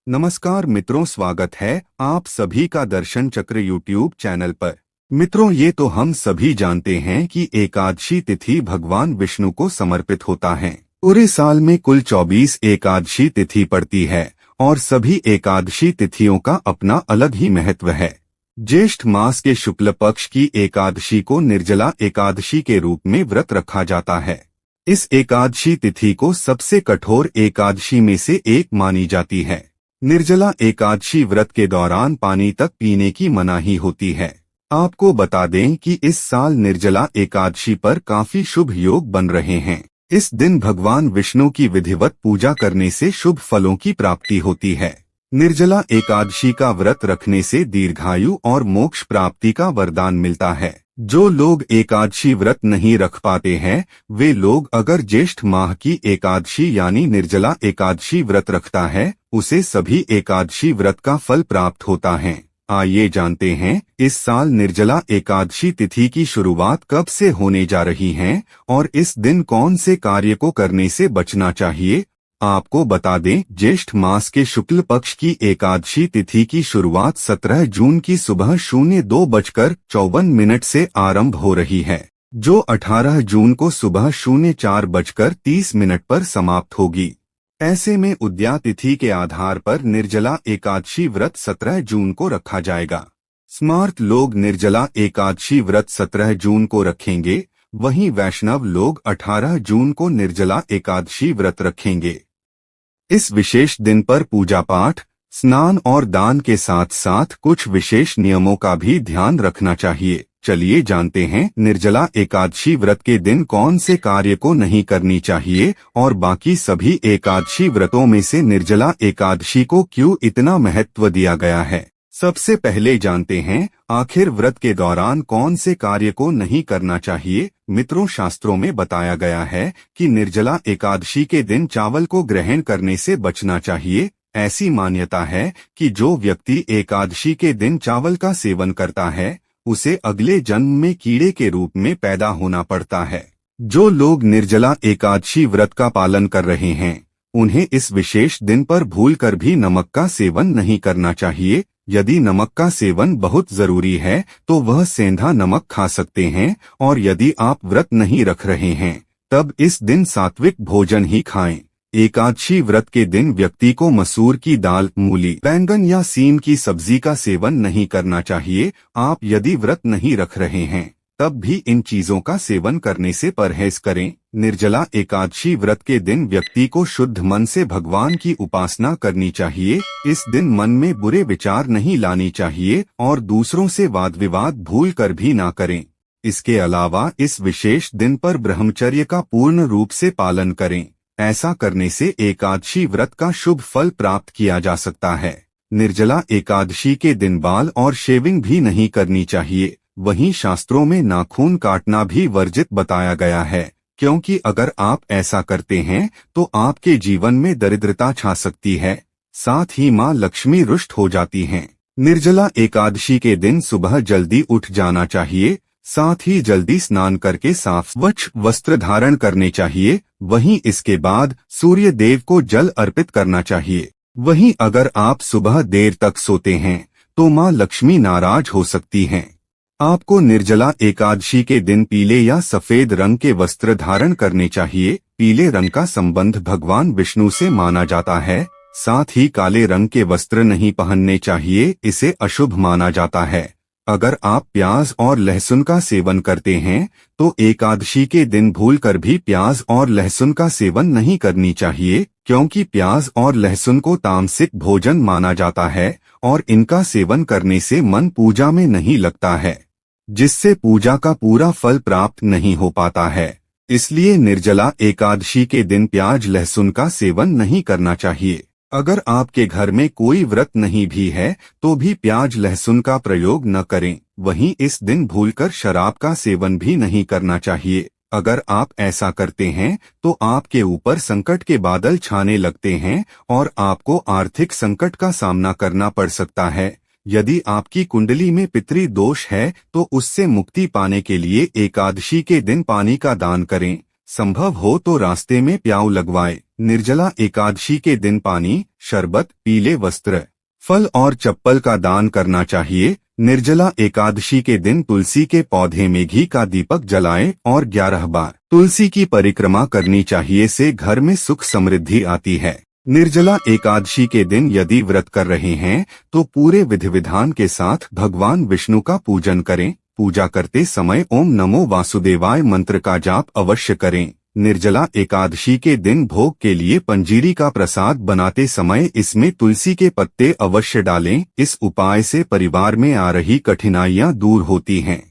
नमस्कार मित्रों, स्वागत है आप सभी का दर्शन चक्र यूट्यूब चैनल पर। मित्रों, ये तो हम सभी जानते हैं कि एकादशी तिथि भगवान विष्णु को समर्पित होता है। पूरे साल में कुल 24 एकादशी तिथि पड़ती है और सभी एकादशी तिथियों का अपना अलग ही महत्व है। ज्येष्ठ मास के शुक्ल पक्ष की एकादशी को निर्जला एकादशी के रूप में व्रत रखा जाता है। इस एकादशी तिथि को सबसे कठोर एकादशी में से एक मानी जाती है। निर्जला एकादशी व्रत के दौरान पानी तक पीने की मनाही होती है। आपको बता दें कि इस साल निर्जला एकादशी पर काफी शुभ योग बन रहे हैं। इस दिन भगवान विष्णु की विधिवत पूजा करने से शुभ फलों की प्राप्ति होती है। निर्जला एकादशी का व्रत रखने से दीर्घायु और मोक्ष प्राप्ति का वरदान मिलता है। जो लोग एकादशी व्रत नहीं रख पाते हैं, वे लोग अगर ज्येष्ठ माह की एकादशी यानी निर्जला एकादशी व्रत रखता है, उसे सभी एकादशी व्रत का फल प्राप्त होता है। आइए जानते हैं इस साल निर्जला एकादशी तिथि की शुरुआत कब से होने जा रही है और इस दिन कौन से कार्य को करने से बचना चाहिए। आपको बता दें, ज्येष्ठ मास के शुक्ल पक्ष की एकादशी तिथि की शुरुआत 17 जून की सुबह 02:54 से आरंभ हो रही है, जो 18 जून को सुबह 04:30 पर समाप्त होगी। ऐसे में उदया तिथि के आधार पर निर्जला एकादशी व्रत 17 जून को रखा जाएगा। स्मार्त लोग निर्जला एकादशी व्रत 17 जून को रखेंगे, वहीं वैष्णव लोग 18 जून को निर्जला एकादशी व्रत रखेंगे। इस विशेष दिन पर पूजा पाठ, स्नान और दान के साथ साथ कुछ विशेष नियमों का भी ध्यान रखना चाहिए। चलिए जानते हैं निर्जला एकादशी व्रत के दिन कौन से कार्य को नहीं करनी चाहिए और बाकी सभी एकादशी व्रतों में से निर्जला एकादशी को क्यों इतना महत्व दिया गया है। सबसे पहले जानते हैं आखिर व्रत के दौरान कौन से कार्य को नहीं करना चाहिए। मित्रों, शास्त्रों में बताया गया है कि निर्जला एकादशी के दिन चावल को ग्रहण करने से बचना चाहिए। ऐसी मान्यता है कि जो व्यक्ति एकादशी के दिन चावल का सेवन करता है, उसे अगले जन्म में कीड़े के रूप में पैदा होना पड़ता है। जो लोग निर्जला एकादशी व्रत का पालन कर रहे हैं, उन्हें इस विशेष दिन पर भूलकर भी नमक का सेवन नहीं करना चाहिए। यदि नमक का सेवन बहुत जरूरी है तो वह सेंधा नमक खा सकते हैं, और यदि आप व्रत नहीं रख रहे हैं तब इस दिन सात्विक भोजन ही खाएं। एकादशी व्रत के दिन व्यक्ति को मसूर की दाल, मूली, बैंगन या सीम की सब्जी का सेवन नहीं करना चाहिए। आप यदि व्रत नहीं रख रहे हैं तब भी इन चीजों का सेवन करने से परहेज करें। निर्जला एकादशी व्रत के दिन व्यक्ति को शुद्ध मन से भगवान की उपासना करनी चाहिए। इस दिन मन में बुरे विचार नहीं लानी चाहिए और दूसरों से वाद विवाद भूल कर भी ना करें। इसके अलावा इस विशेष दिन पर ब्रह्मचर्य का पूर्ण रूप से पालन करें। ऐसा करने से एकादशी व्रत का शुभ फल प्राप्त किया जा सकता है। निर्जला एकादशी के दिन बाल और शेविंग भी नहीं करनी चाहिए। वहीं शास्त्रों में नाखून काटना भी वर्जित बताया गया है, क्योंकि अगर आप ऐसा करते हैं तो आपके जीवन में दरिद्रता छा सकती है, साथ ही मां लक्ष्मी रुष्ट हो जाती हैं। निर्जला एकादशी के दिन सुबह जल्दी उठ जाना चाहिए, साथ ही जल्दी स्नान करके साफ स्वच्छ वस्त्र धारण करने चाहिए। वहीं इसके बाद सूर्य देव को जल अर्पित करना चाहिए। वहीं अगर आप सुबह देर तक सोते हैं तो मां लक्ष्मी नाराज हो सकती हैं। आपको निर्जला एकादशी के दिन पीले या सफेद रंग के वस्त्र धारण करने चाहिए। पीले रंग का संबंध भगवान विष्णु से माना जाता है। साथ ही काले रंग के वस्त्र नहीं पहनने चाहिए, इसे अशुभ माना जाता है। अगर आप प्याज और लहसुन का सेवन करते हैं तो एकादशी के दिन भूलकर भी प्याज और लहसुन का सेवन नहीं करनी चाहिए, क्योंकि प्याज और लहसुन को तामसिक भोजन माना जाता है और इनका सेवन करने से मन पूजा में नहीं लगता है, जिससे पूजा का पूरा फल प्राप्त नहीं हो पाता है। इसलिए निर्जला एकादशी के दिन प्याज लहसुन का सेवन नहीं करना चाहिए। अगर आपके घर में कोई व्रत नहीं भी है तो भी प्याज लहसुन का प्रयोग न करें। वहीं इस दिन भूलकर शराब का सेवन भी नहीं करना चाहिए। अगर आप ऐसा करते हैं तो आपके ऊपर संकट के बादल छाने लगते हैं और आपको आर्थिक संकट का सामना करना पड़ सकता है। यदि आपकी कुंडली में पितृ दोष है तो उससे मुक्ति पाने के लिए एकादशी के दिन पानी का दान करें। संभव हो तो रास्ते में प्याऊ लगवाए। निर्जला एकादशी के दिन पानी, शरबत, पीले वस्त्र, फल और चप्पल का दान करना चाहिए। निर्जला एकादशी के दिन तुलसी के पौधे में घी का दीपक जलाएं और 11 बार तुलसी की परिक्रमा करनी चाहिए, से घर में सुख समृद्धि आती है। निर्जला एकादशी के दिन यदि व्रत कर रहे हैं तो पूरे विधि विधान के साथ भगवान विष्णु का पूजन करें। पूजा करते समय ओम नमो वासुदेवाय मंत्र का जाप अवश्य करें। निर्जला एकादशी के दिन भोग के लिए पंजीरी का प्रसाद बनाते समय इसमें तुलसी के पत्ते अवश्य डालें। इस उपाय से परिवार में आ रही कठिनाइयां दूर होती हैं।